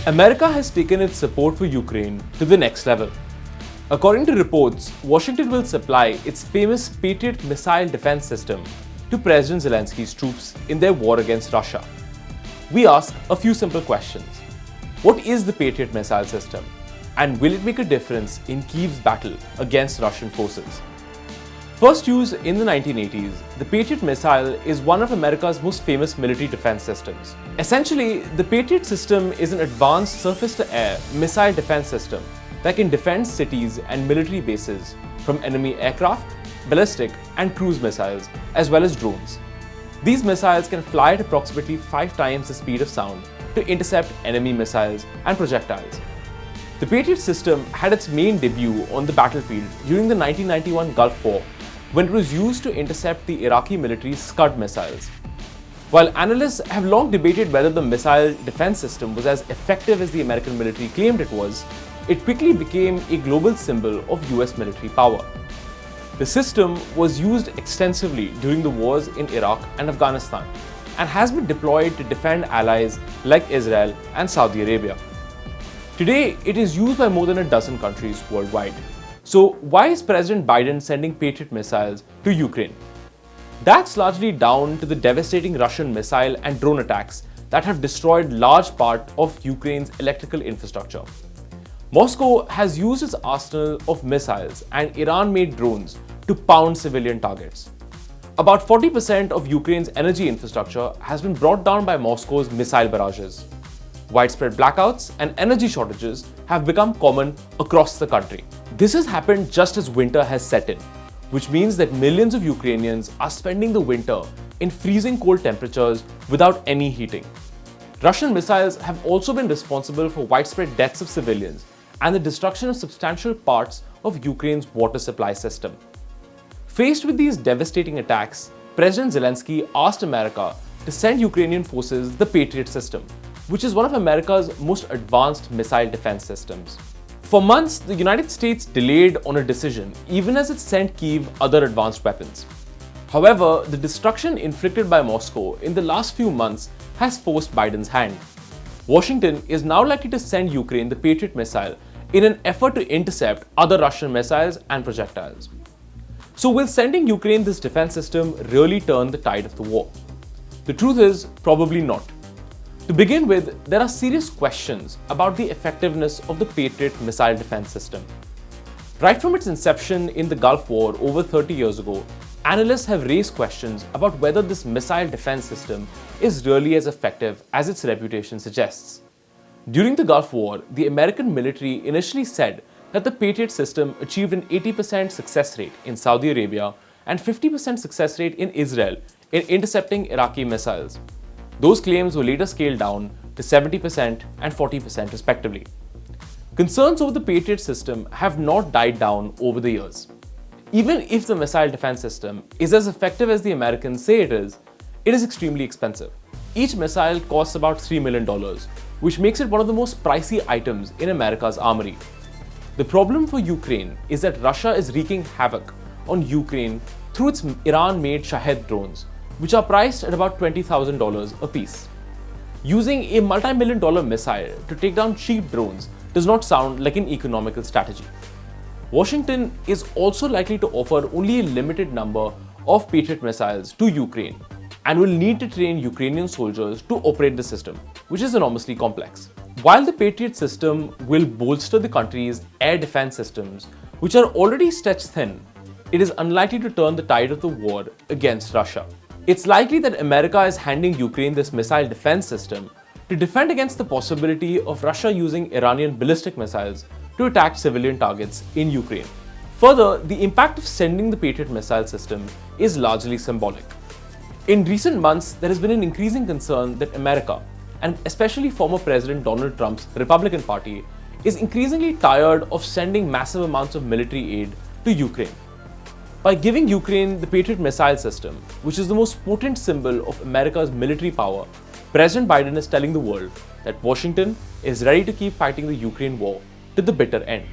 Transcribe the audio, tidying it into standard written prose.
America has taken its support for Ukraine to the next level. According to reports, Washington will supply its famous Patriot missile defense system to President Zelensky's troops in their war against Russia. We ask a few simple questions. What is the Patriot missile system? And will it make a difference in Kyiv's battle against Russian forces? First used in the 1980s, the Patriot missile is one of America's most famous military defense systems. Essentially, the Patriot system is an advanced surface-to-air missile defense system that can defend cities and military bases from enemy aircraft, ballistic and cruise missiles, as well as drones. These missiles can fly at approximately 5 times the speed of sound to intercept enemy missiles and projectiles. The Patriot system had its main debut on the battlefield during the 1991 Gulf War, when it was used to intercept the Iraqi military's Scud missiles. While analysts have long debated whether the missile defense system was as effective as the American military claimed it was, it quickly became a global symbol of US military power. The system was used extensively during the wars in Iraq and Afghanistan, and has been deployed to defend allies like Israel and Saudi Arabia. Today, it is used by more than a dozen countries worldwide. So why is President Biden sending Patriot missiles to Ukraine? That's largely down to the devastating Russian missile and drone attacks that have destroyed large part of Ukraine's electrical infrastructure. Moscow has used its arsenal of missiles and Iran-made drones to pound civilian targets. About 40% of Ukraine's energy infrastructure has been brought down by Moscow's missile barrages. Widespread blackouts and energy shortages have become common across the country. This has happened just as winter has set in, which means that millions of Ukrainians are spending the winter in freezing cold temperatures without any heating. Russian missiles have also been responsible for widespread deaths of civilians and the destruction of substantial parts of Ukraine's water supply system. Faced with these devastating attacks, President Zelensky asked America to send Ukrainian forces the Patriot system, which is one of America's most advanced missile defense systems. For months, the United States delayed on a decision even as it sent Kyiv other advanced weapons. However, the destruction inflicted by Moscow in the last few months has forced Biden's hand. Washington is now likely to send Ukraine the Patriot missile in an effort to intercept other Russian missiles and projectiles. So will sending Ukraine this defense system really turn the tide of the war? The truth is, probably not. To begin with, there are serious questions about the effectiveness of the Patriot missile defense system. Right from its inception in the Gulf War over 30 years ago, analysts have raised questions about whether this missile defense system is really as effective as its reputation suggests. During the Gulf War, the American military initially said that the Patriot system achieved an 80% success rate in Saudi Arabia and 50% success rate in Israel in intercepting Iraqi missiles. Those claims were later scaled down to 70% and 40% respectively. Concerns over the Patriot system have not died down over the years. Even if the missile defense system is as effective as the Americans say it is extremely expensive. Each missile costs about $3 million, which makes it one of the most pricey items in America's armory. The problem for Ukraine is that Russia is wreaking havoc on Ukraine through its Iran-made Shahed drones, which are priced at about $20,000 a piece. Using a multi-million-dollar missile to take down cheap drones does not sound like an economical strategy. Washington is also likely to offer only a limited number of Patriot missiles to Ukraine and will need to train Ukrainian soldiers to operate the system, which is enormously complex. While the Patriot system will bolster the country's air defense systems, which are already stretched thin, it is unlikely to turn the tide of the war against Russia. It's likely that America is handing Ukraine this missile defense system to defend against the possibility of Russia using Iranian ballistic missiles to attack civilian targets in Ukraine. Further, the impact of sending the Patriot missile system is largely symbolic. In recent months, there has been an increasing concern that America, and especially former President Donald Trump's Republican Party, is increasingly tired of sending massive amounts of military aid to Ukraine. By giving Ukraine the Patriot missile system, which is the most potent symbol of America's military power, President Biden is telling the world that Washington is ready to keep fighting the Ukraine war to the bitter end.